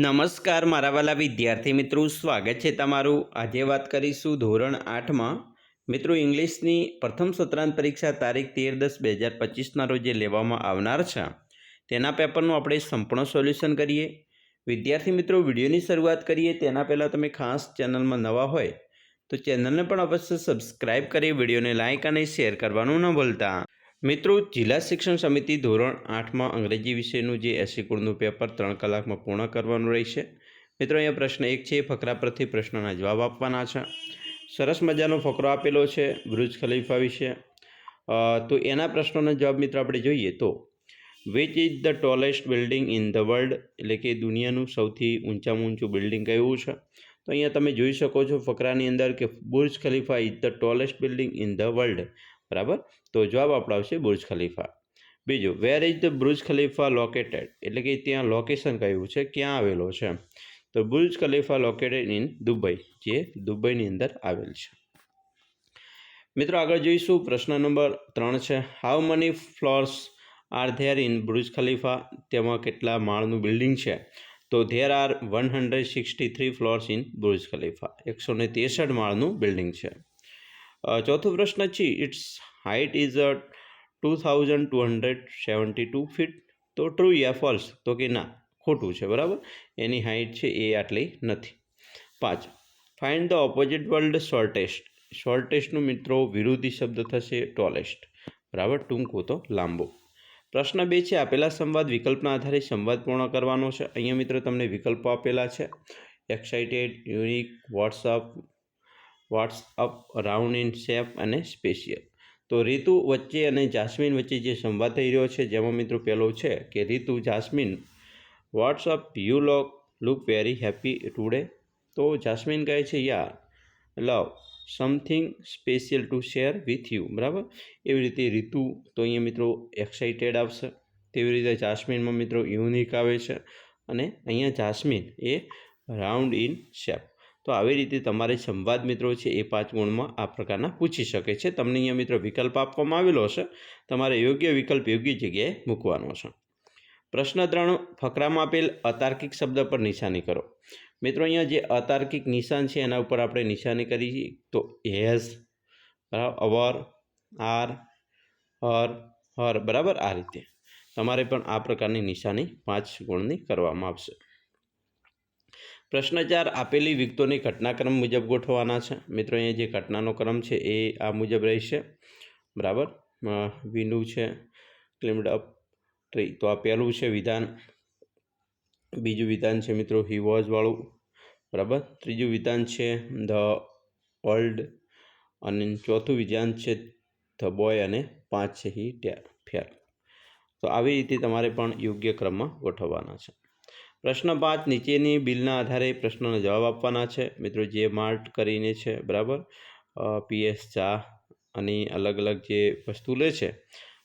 નમસ્કાર મારા વાલા વિદ્યાર્થી મિત્રો, સ્વાગત છે તમારું। આજે વાત કરીશું ધોરણ 8માં મિત્રો ઇંગ્લિશની પ્રથમ સત્રાંત પરીક્ષા તારીખ 13/10/2025ના રોજ લેવામાં આવનાર છે તેના પેપરનું આપણે સંપૂર્ણ સોલ્યુશન કરીએ। વિદ્યાર્થી મિત્રો, વિડીયોની શરૂઆત કરીએ તેના પહેલાં તમે ખાસ ચેનલમાં નવા હોય તો ચેનલને પણ અવશ્ય સબસ્ક્રાઈબ કરી વિડીયોને લાઇક અને શેર કરવાનું ન ભૂલતા। મિત્રો, જિલ્લા શિક્ષણ સમિતિ ધોરણ 8માં અંગ્રેજી વિષયનું જે 80 ગુણનું પેપર 3 કલાકમાં પૂર્ણ કરવાનું રહેશે। મિત્રો, અહીંયા પ્રશ્ન 1 છે, ફકરા પરથી પ્રશ્નના જવાબ આપવાના છે। સરસ મજાનો ફકરો આપેલો છે બુર્જ ખલીફા વિશે। તો એના પ્રશ્નોના જવાબ મિત્રો આપણે જોઈએ તો which is the tallest building in the world, એટલે કે દુનિયાનું સૌથી ઊંચામાં ઊંચું બિલ્ડિંગ કયું છે? તો અહીંયા તમે જોઈ શકો છો ફકરાની અંદર કે Burj Khalifa is the tallest building in the world, બરાબર। તો જવાબ આપણો આવશે બુર્જ ખલીફા। બીજું, where is the Burj Khalifa located, એટલે કે ત્યાં લોકેશન કયું છે, ક્યાં આવેલો છે? તો Burj Khalifa located in Dubai, જે દુબઈની અંદર આવેલ છે। મિત્રો, આગળ જોઈશું પ્રશ્ન નંબર 3 છે, how money ફ્લોર્સ are there in Burj Khalifa, તેમાં કેટલા માળનું બિલ્ડિંગ છે? તો there are 163 ફ્લોર્સ in Burj Khalifa, 163 માળનું બિલ્ડિંગ છે। ચોથો પ્રશ્ન છે, ઇટ્સ હાઇટ ઇઝ 2272 ફીટ, તો ટ્રુ યા ફોલ્સ? તો કે ના, ખોટું છે, બરાબર। એની હાઇટ છે એ આટલી નથી। 5, find the opposite word shortest, શોર્ટેસ્ટનું મિત્રો વિરોધી શબ્દ થશે ટોલેસ્ટ, બરાબર, ટૂંકો તો લાંબો। પ્રશ્ન 2 છે, આપેલા સંવાદ વિકલ્પના આધારે સંવાદ પૂર્ણ કરવાનો છે। અહીંયા મિત્રો તમને વિકલ્પો આપેલા છે, excited, unique, WhatsApp, round in shape અને સ્પેશિયલ। તો રીતુ વચ્ચે અને જાસ્મીન વચ્ચે જે સંવાદ થઈ રહ્યો છે, જેમાં મિત્રો પહેલો છે કે Ritu, Jasmine, what's up, you look very happy today. તો જાસ્મીન કહે છે, ya love something special to share with you, બરાબર। એવી રીતે રીતુ તો અહીંયા મિત્રો એક્સાઇટેડ આવશે, તેવી રીતે જાસ્મીનમાં મિત્રો યુનિક આવે છે, અને અહીંયા Jasmine A round in shape. તો આવી રીતે તમારે સંવાદ મિત્રો છે એ 5 ગુણમાં આ પ્રકારના પૂછી શકે છે। તમને અહીંયા મિત્રો વિકલ્પ આપવામાં આવેલો હશે, તમારે યોગ્ય વિકલ્પ યોગ્ય જગ્યાએ મૂકવાનો છે। પ્રશ્ન 3, ફકરામાં આપેલ અતાર્કિક શબ્દ પર નિશાની કરો। મિત્રો, અહીંયા જે અતાર્કિક નિશાન છે એના ઉપર આપણે નિશાની કરી તો હેઝ, બરાબર, અવર, આર, હર, બરાબર। આ રીતે તમારે પણ આ પ્રકારની નિશાની 5 ગુણની કરવામાં આવશે। પ્રશ્ન 4, આપેલી વિગતોની ઘટનાક્રમ મુજબ ગોઠવવાના છે। મિત્રો, અહીંયા જે ઘટનાનો ક્રમ છે એ આ મુજબ રહેશે, બરાબર। વિનુ છે, ક્લિમ્ડ અપ ટ્રી, તો આ પહેલું છે વિધાન। બીજું વિધાન છે મિત્રો હી વોઝ વાળું, બરાબર। ત્રીજું વિધાન છે ધ ઓલ્ડ, અને ચોથું વિધાન છે ધ બોય, અને 5 છે હી ફેર। તો આવી રીતે તમારે પણ યોગ્ય ક્રમમાં ગોઠવવાના છે। પ્રશ્ન 5, નીચેની બિલના આધારે પ્રશ્નોના જવાબ આપવાના છે। મિત્રો, જે માર્ટ કરીને છે, બરાબર, પીએસ ચા અને અલગ અલગ જે વસ્તુ લે છે,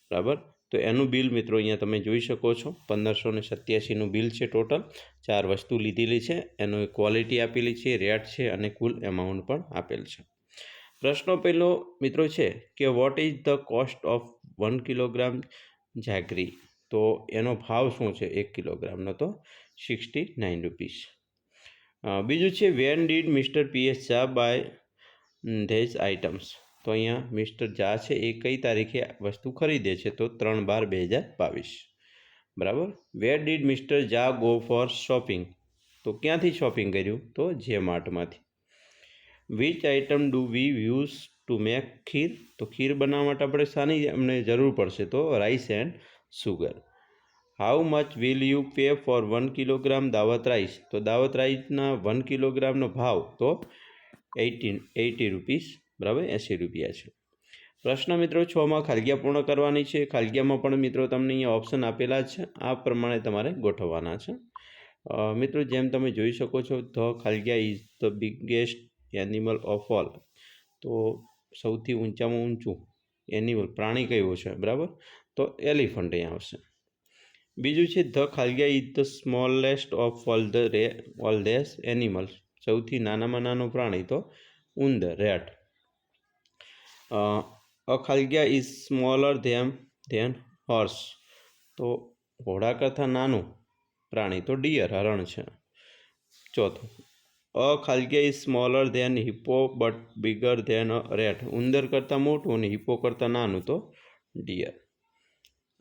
બરાબર, તો એનું બિલ મિત્રો અહીંયા તમે જોઈ શકો છો, 1587નું બિલ છે ટોટલ। 4 વસ્તુ લીધેલી છે, એનું ક્વોલિટી આપેલી છે, રેટ છે, અને કુલ એમાઉન્ટ પણ આપેલ છે। પ્રશ્નો પહેલો મિત્રો છે કે what is the cost of 1 kilogram jaggery, તો એનો ભાવ શું છે 1 કિલોગ્રામનો? તો 69 રૂપીસ। બીજું છે when did Mr PS Jha buy these items, તો અહીંયા મિસ્ટર ઝા છે એ કઈ તારીખે વસ્તુ ખરીદે છે? તો 3/12/2022, બરાબર। Where did mister Jha go for shopping, તો ક્યાંથી શોપિંગ કર્યું? તો જે માર્ટમાંથી। Which item do we use to make kheer, તો ખીર બનાવવા માટે આપણે શાની અમને જરૂર પડશે? તો rice and sugar. How much will you pay for 1 kilogram Daawat rice, તો દાવત રાઈસના 1 કિલોગ્રામનો ભાવ તો 80 રૂપીસ, બરાબર, 80 રૂપિયા છે। પ્રશ્ન મિત્રો 6માં ખાલગ્યા પૂર્ણ કરવાની છે। ખાલગ્યામાં પણ મિત્રો તમને અહીંયા ઓપ્શન આપેલા છે, આ પ્રમાણે તમારે ગોઠવવાના છે। મિત્રો, જેમ તમે જોઈ શકો છો, ધ ખાલગ્યા is the biggest animal of all, તો સૌથી ઊંચામાં ઊંચું એનિમલ પ્રાણી કયું છે? બરાબર, તો એલિફન્ટ અહીંયા આવશે। બીજું છે ધ ખાલગ્યા is the smallest of all these animals, સૌથી નાનામાં નાનું પ્રાણી તો ઉંદર, રેટ। અ ખાલગ્યા ઇઝ સ્મોલર ધેન હોર્સ, તો ઘોડા કરતાં નાનું પ્રાણી તો ડિયર, હરણ છે। ચોથું, અ ખાલગિયા is smaller than hippo but bigger than a rat. ઉંદર કરતાં મોટું અને હિપ્પો કરતાં નાનું તો ડિયર.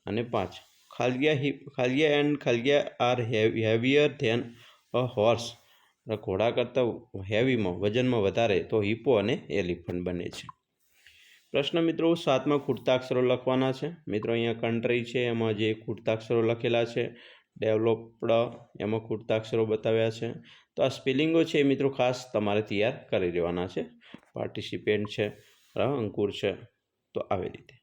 અને 5, ખાલગિયા એન્ડ ખાલગિયા are heavier than a horse. ઘોડા કરતાં હેવીમાં વજનમાં વધારે તો હિપ્પો અને એલિફન્ટ બને છે. પ્રશ્ન મિત્રો 7માં ખૂટતાક્ષરો લખવાના છે. મિત્રો અહીંયા કન્ટ્રી છે એમાં જે ખૂટતાક્ષરો લખેલા છે, ડેવલપ્ડ એમાં ખૂટતાક્ષરો બતાવ્યા છે. તો આ સ્પેલિંગો છે એ મિત્રો ખાસ તમારે તૈયાર કરી લેવાના છે. પાર્ટિસિપેન્ટ છે, અંકુર છે, તો આવી રીતે.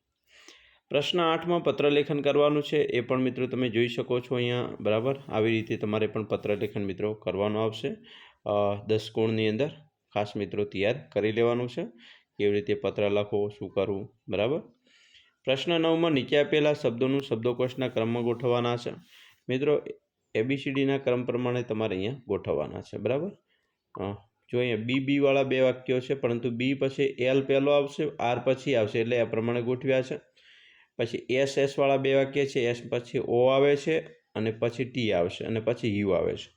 પ્રશ્ન 8માં પત્રલેખન કરવાનું છે. એ પણ મિત્રો તમે જોઈ શકો છો અહીંયા, બરાબર. આવી રીતે તમારે પણ પત્રલેખન મિત્રો કરવાનું આવશે. 10 ગુણની અંદર ખાસ મિત્રો તૈયાર કરી લેવાનું છે. કેવી રીતે પત્ર લખો, શું કરવું, બરાબર. પ્રશ્ન 9માં નીચે આપેલા શબ્દોનું શબ્દકોશના ક્રમમાં ગોઠવવાના છે. મિત્રો ABCDના ક્રમ પ્રમાણે તમારે અહીંયા ગોઠવવાના છે, બરાબર. જો અહીંયા BB વાળા 2 વાક્યો છે, પરંતુ B પછી L પહેલો આવશે, R પછી આવશે, એટલે આ પ્રમાણે ગોઠવ્યા છે. પછી SS વાળા 2 વાક્ય છે, S પછી O આવે છે અને પછી T આવશે અને પછી U આવે છે.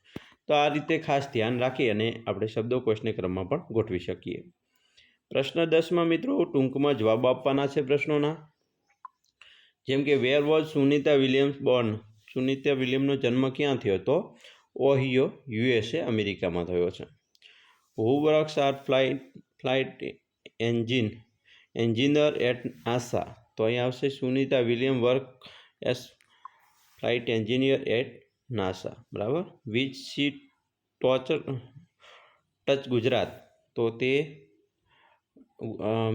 તો આ રીતે ખાસ ધ્યાન રાખી અને આપણે શબ્દકોશને ક્રમમાં પણ ગોઠવી શકીએ. પ્રશ્ન 10માં મિત્રો ટૂંકમાં જવાબ આપવાના છે પ્રશ્નોના. જેમ કે where was Sunita Williams born. Sunita વિલિયમનો જન્મ ક્યાં થયો? તો ઓહિયો, USA, અમેરિકામાં થયો છે. Who works are flight engineer at NASA. તો અહીં આવશે Sunita William work as flight engineer at NASA, બરાબર. Which sea touch Gujarat. તો તે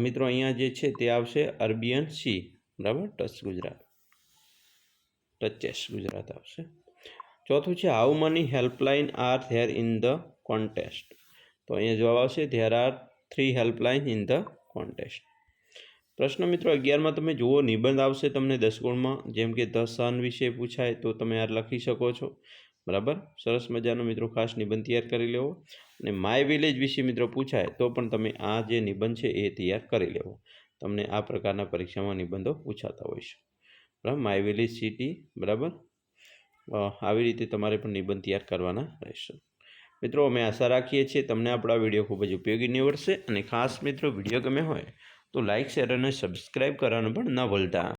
મિત્રો અહીંયા જે છે તે આવશે અરેબિયન સી, બરાબર. ટચેસ ગુજરાત આવશે. ચોથું છે how money helpline are there in the contest. તો અહીંયા જવાબ આવશે there are 3 helpline in the contest. પ્રશ્ન મિત્રો 11માં તમે જુઓ, નિબંધ આવશે તમને 10 ગુણમાં. જેમ કે ધ સન વિશે પૂછાય તો તમે આ લખી શકો છો, બરાબર. સરસ મજાનો મિત્રો ખાસ નિબંધ તૈયાર કરી લેવો. અને માય વિલેજ વિશે મિત્રો પૂછાય તો પણ તમે આ જે નિબંધ છે એ તૈયાર કરી લેવો. તમને આ પ્રકારના પરીક્ષામાં નિબંધો પૂછાતા હોય છે, બરાબર. માય વિલેજ સિટી, બરાબર. આવી રીતે તમારે પણ નિબંધ તૈયાર કરવાના રહેશે. મિત્રો અમે આશા રાખીએ છીએ તમને આપણા વિડીયો ખૂબ જ ઉપયોગી નીવડશે. અને ખાસ મિત્રો વિડીયો ગમે હોય તો લાઇક, શેર અને સબસ્ક્રાઈબ કરવાનું પણ ન ભૂલતા.